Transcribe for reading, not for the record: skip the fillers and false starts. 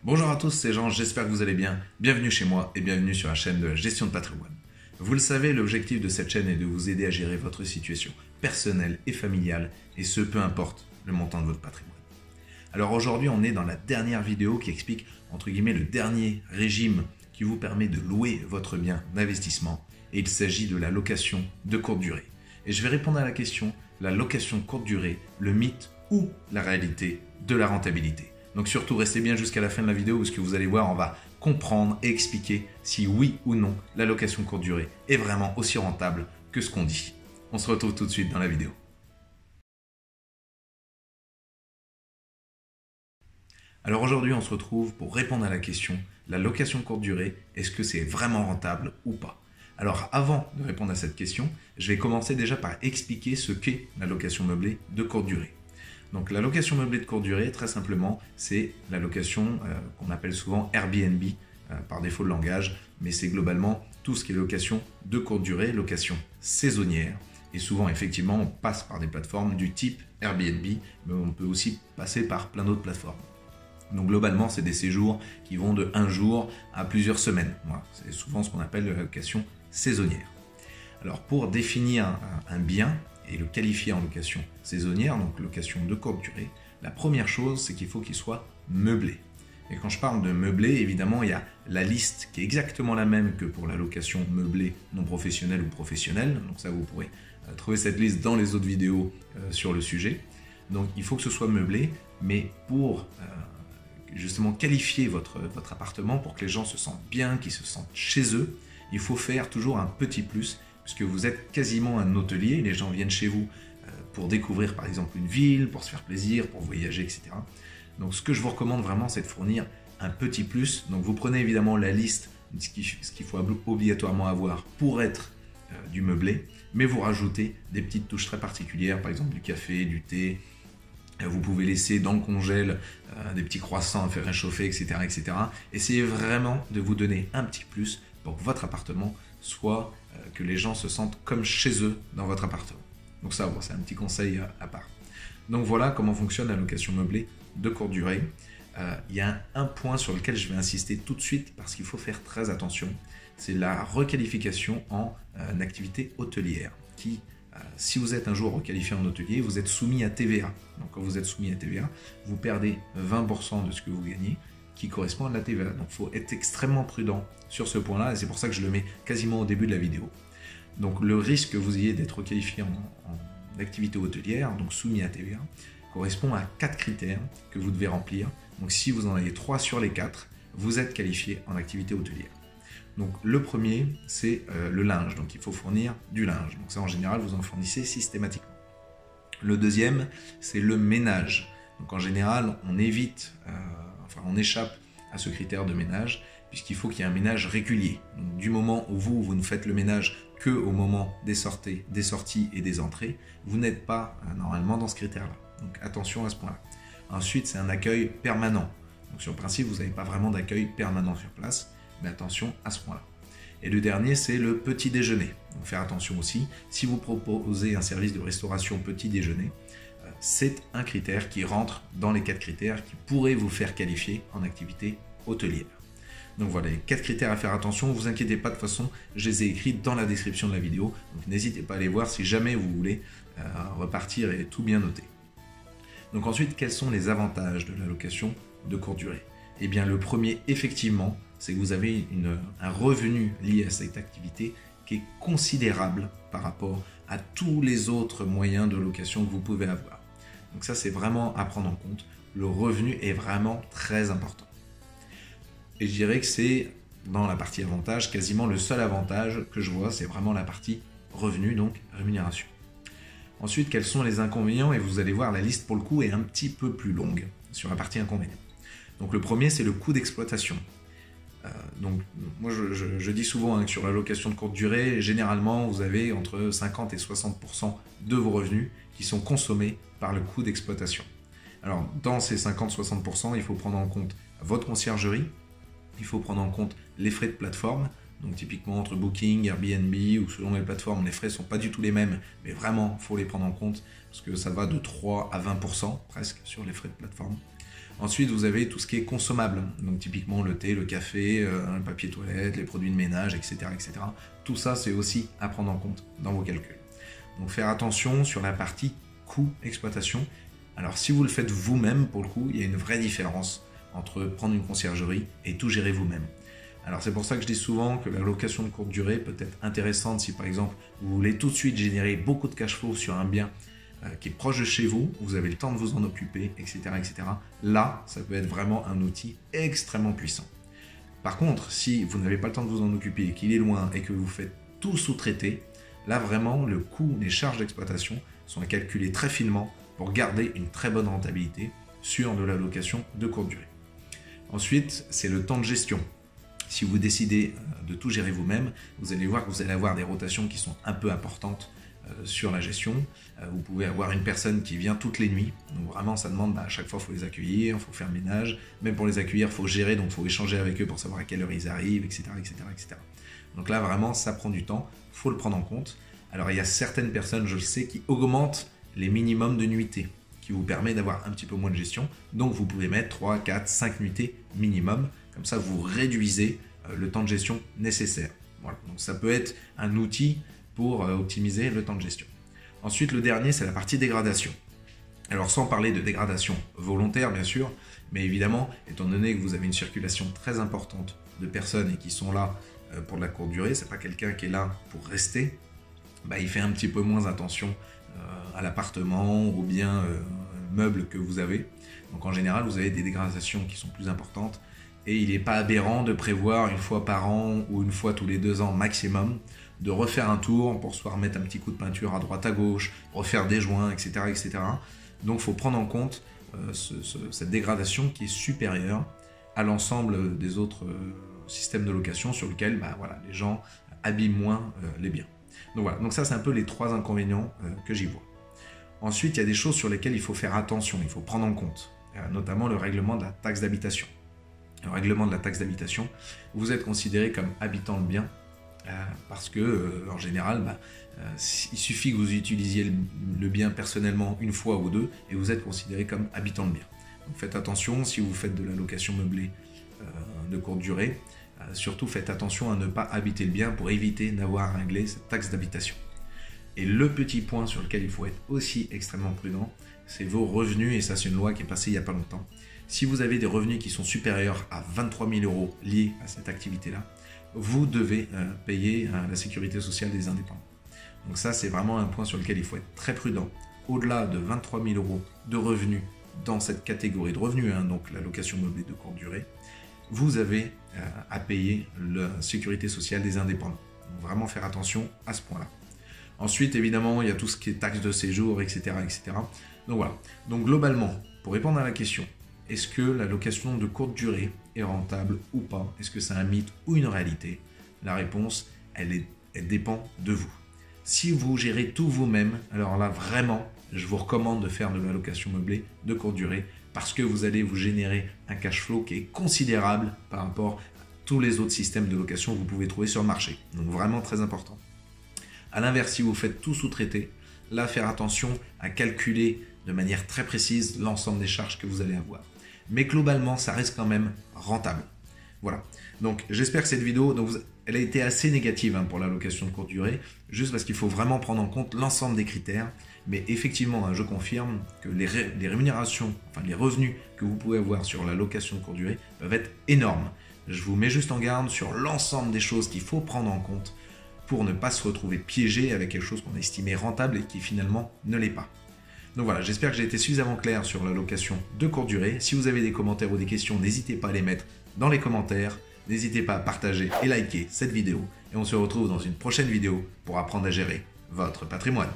Bonjour à tous, c'est Jean, j'espère que vous allez bien. Bienvenue chez moi et bienvenue sur la chaîne de la gestion de patrimoine. Vous le savez, l'objectif de cette chaîne est de vous aider à gérer votre situation personnelle et familiale, et ce, peu importe le montant de votre patrimoine. Alors aujourd'hui, on est dans la dernière vidéo qui explique, entre guillemets, le dernier régime qui vous permet de louer votre bien d'investissement, et il s'agit de la location de courte durée. Et je vais répondre à la question, la location courte durée, le mythe ou la réalité de la rentabilité. Donc surtout, restez bien jusqu'à la fin de la vidéo parce que vous allez voir, on va comprendre et expliquer si oui ou non la location courte durée est vraiment aussi rentable que ce qu'on dit. On se retrouve tout de suite dans la vidéo. Alors aujourd'hui, on se retrouve pour répondre à la question, la location courte durée, est-ce que c'est vraiment rentable ou pas? Alors avant de répondre à cette question, je vais commencer déjà par expliquer ce qu'est la location meublée de courte durée. Donc la location meublée de courte durée, très simplement, c'est la location qu'on appelle souvent Airbnb par défaut de langage, mais c'est globalement tout ce qui est location de courte durée, location saisonnière. Et souvent, effectivement, on passe par des plateformes du type Airbnb, mais on peut aussi passer par plein d'autres plateformes. Donc globalement, c'est des séjours qui vont de 1 jour à plusieurs semaines. Voilà, c'est souvent ce qu'on appelle la location saisonnière. Alors pour définir un bien et le qualifier en location saisonnière, donc location de courte durée, la première chose, c'est qu'il faut qu'il soit meublé. Et quand je parle de meublé, évidemment, il y a la liste qui est exactement la même que pour la location meublée non professionnelle ou professionnelle. Donc ça, vous pourrez trouver cette liste dans les autres vidéos sur le sujet. Donc il faut que ce soit meublé, mais pour justement qualifier votre appartement, pour que les gens se sentent bien, qu'ils se sentent chez eux, il faut faire toujours un petit plus, puisque vous êtes quasiment un hôtelier, les gens viennent chez vous pour découvrir par exemple une ville, pour se faire plaisir, pour voyager, etc. Donc ce que je vous recommande vraiment, c'est de fournir un petit plus. Donc vous prenez évidemment la liste de ce qu'il faut obligatoirement avoir pour être du meublé, mais vous rajoutez des petites touches très particulières, par exemple du café, du thé. Vous pouvez laisser dans le congèle des petits croissants à faire réchauffer, etc., etc. Essayez vraiment de vous donner un petit plus pour que votre appartement soit, que les gens se sentent comme chez eux dans votre appartement. Donc ça, c'est un petit conseil à part. Donc voilà comment fonctionne la location meublée de courte durée. Il y a un point sur lequel je vais insister tout de suite parce qu'il faut faire très attention. C'est la requalification en activité hôtelière qui, si vous êtes un jour requalifié en hôtelier, vous êtes soumis à TVA. Donc quand vous êtes soumis à TVA, vous perdez 20% de ce que vous gagnez qui correspond à la TVA. Donc il faut être extrêmement prudent sur ce point-là et c'est pour ça que je le mets quasiment au début de la vidéo. Donc le risque que vous ayez d'être requalifié en activité hôtelière, donc soumis à TVA, correspond à 4 critères que vous devez remplir. Donc si vous en avez 3 sur les 4, vous êtes qualifié en activité hôtelière. Donc le premier, c'est le linge. Donc il faut fournir du linge. Donc ça, en général, vous en fournissez systématiquement. Le deuxième, c'est le ménage. Donc en général, on échappe à ce critère de ménage puisqu'il faut qu'il y ait un ménage régulier. Donc, du moment où vous ne faites le ménage que au moment des sorties et des entrées, vous n'êtes pas normalement dans ce critère-là. Donc attention à ce point-là. Ensuite, c'est un accueil permanent. Donc sur le principe, vous n'avez pas vraiment d'accueil permanent sur place. Mais attention à ce point-là. Et le dernier, c'est le petit déjeuner. Donc faire attention aussi, si vous proposez un service de restauration petit déjeuner, c'est un critère qui rentre dans les 4 critères qui pourraient vous faire qualifier en activité hôtelière. Donc voilà, les 4 critères à faire attention, ne vous inquiétez pas, de toute façon, je les ai écrits dans la description de la vidéo, donc n'hésitez pas à les voir si jamais vous voulez repartir et tout bien noter. Donc ensuite, quels sont les avantages de la location de courte durée? Eh bien le premier, effectivement, c'est que vous avez un revenu lié à cette activité qui est considérable par rapport à tous les autres moyens de location que vous pouvez avoir. Donc ça, c'est vraiment à prendre en compte. Le revenu est vraiment très important. Et je dirais que c'est, dans la partie avantage, quasiment le seul avantage que je vois, c'est vraiment la partie revenu, donc rémunération. Ensuite, quels sont les inconvénients? Et vous allez voir, la liste pour le coup est un petit peu plus longue sur la partie inconvénients. Donc le premier, c'est le coût d'exploitation. Donc moi je dis souvent que sur la location de courte durée, généralement vous avez entre 50 et 60% de vos revenus qui sont consommés par le coût d'exploitation. Alors dans ces 50-60%, il faut prendre en compte votre conciergerie, il faut prendre en compte les frais de plateforme. Donc typiquement entre Booking, Airbnb ou selon les plateformes, les frais ne sont pas du tout les mêmes, mais vraiment il faut les prendre en compte parce que ça va de 3 à 20% presque sur les frais de plateforme. Ensuite, vous avez tout ce qui est consommable, donc typiquement le thé, le café, le papier toilette, les produits de ménage, etc., etc. Tout ça, c'est aussi à prendre en compte dans vos calculs. Donc faire attention sur la partie coût exploitation. Alors si vous le faites vous-même, pour le coup, il y a une vraie différence entre prendre une conciergerie et tout gérer vous-même. Alors c'est pour ça que je dis souvent que la location de courte durée peut être intéressante si par exemple vous voulez tout de suite générer beaucoup de cash flow sur un bien qui est proche de chez vous, vous avez le temps de vous en occuper, etc., etc. Là, ça peut être vraiment un outil extrêmement puissant. Par contre, si vous n'avez pas le temps de vous en occuper, qu'il est loin et que vous faites tout sous-traiter, là vraiment le coût, les charges d'exploitation sont à calculer très finement pour garder une très bonne rentabilité sur de la location de courte durée. Ensuite, c'est le temps de gestion. Si vous décidez de tout gérer vous-même, vous allez voir que vous allez avoir des rotations qui sont un peu importantes sur la gestion. Vous pouvez avoir une personne qui vient toutes les nuits. Donc vraiment, ça demande, à chaque fois, il faut les accueillir, il faut faire le ménage. Même pour les accueillir, il faut gérer, donc il faut échanger avec eux pour savoir à quelle heure ils arrivent, etc., etc., etc. Donc là, vraiment, ça prend du temps. Il faut le prendre en compte. Alors, il y a certaines personnes, je le sais, qui augmentent les minimums de nuitées, qui vous permet d'avoir un petit peu moins de gestion. Donc, vous pouvez mettre 3, 4, 5 nuitées minimum. Comme ça, vous réduisez le temps de gestion nécessaire. Voilà. Donc, ça peut être un outil pour optimiser le temps de gestion. Ensuite, le dernier, c'est la partie dégradation. Alors, sans parler de dégradation volontaire, bien sûr, mais évidemment, étant donné que vous avez une circulation très importante de personnes et qui sont là pour de la courte durée, c'est pas quelqu'un qui est là pour rester, il fait un petit peu moins attention à l'appartement, aux biens meubles que vous avez. Donc, en général, vous avez des dégradations qui sont plus importantes et il n'est pas aberrant de prévoir une fois par an ou une fois tous les 2 ans maximum de refaire un tour pour soit remettre un petit coup de peinture à droite à gauche, refaire des joints, etc. etc. Donc il faut prendre en compte cette dégradation qui est supérieure à l'ensemble des autres systèmes de location sur lesquels les gens abîment moins les biens. Donc voilà, donc ça c'est un peu les 3 inconvénients que j'y vois. Ensuite, il y a des choses sur lesquelles il faut faire attention, il faut prendre en compte, notamment le règlement de la taxe d'habitation. Le règlement de la taxe d'habitation, vous êtes considéré comme habitant le bien, parce que en général, il suffit que vous utilisiez le bien personnellement une fois ou 2 et vous êtes considéré comme habitant le bien. Donc faites attention si vous faites de la location meublée de courte durée, surtout faites attention à ne pas habiter le bien pour éviter d'avoir à régler cette taxe d'habitation. Et le petit point sur lequel il faut être aussi extrêmement prudent, c'est vos revenus, et ça c'est une loi qui est passée il n'y a pas longtemps. Si vous avez des revenus qui sont supérieurs à 23 000 € liés à cette activité-là, vous devez payer la sécurité sociale des indépendants. Donc ça, c'est vraiment un point sur lequel il faut être très prudent. Au-delà de 23 000 € de revenus dans cette catégorie de revenus, donc la location meublée de courte durée, vous avez à payer la sécurité sociale des indépendants. Donc vraiment faire attention à ce point-là. Ensuite, évidemment, il y a tout ce qui est taxes de séjour, etc., etc. Donc voilà. Donc globalement, pour répondre à la question, est-ce que la location de courte durée est rentable ou pas? Est-ce que c'est un mythe ou une réalité? La réponse, elle dépend de vous. Si vous gérez tout vous-même, alors là, vraiment, je vous recommande de faire de la location meublée de courte durée parce que vous allez vous générer un cash flow qui est considérable par rapport à tous les autres systèmes de location que vous pouvez trouver sur le marché. Donc vraiment très important. A l'inverse, si vous faites tout sous-traiter, là, faire attention à calculer de manière très précise l'ensemble des charges que vous allez avoir. Mais globalement, ça reste quand même rentable. Voilà. Donc, j'espère que cette vidéo, elle a été assez négative pour la location de courte durée, juste parce qu'il faut vraiment prendre en compte l'ensemble des critères. Mais effectivement, je confirme que les rémunérations, les revenus que vous pouvez avoir sur la location de courte durée peuvent être énormes. Je vous mets juste en garde sur l'ensemble des choses qu'il faut prendre en compte pour ne pas se retrouver piégé avec quelque chose qu'on a estimé rentable et qui finalement ne l'est pas. Donc voilà, j'espère que j'ai été suffisamment clair sur la location de courte durée. Si vous avez des commentaires ou des questions, n'hésitez pas à les mettre dans les commentaires. N'hésitez pas à partager et liker cette vidéo. Et on se retrouve dans une prochaine vidéo pour apprendre à gérer votre patrimoine.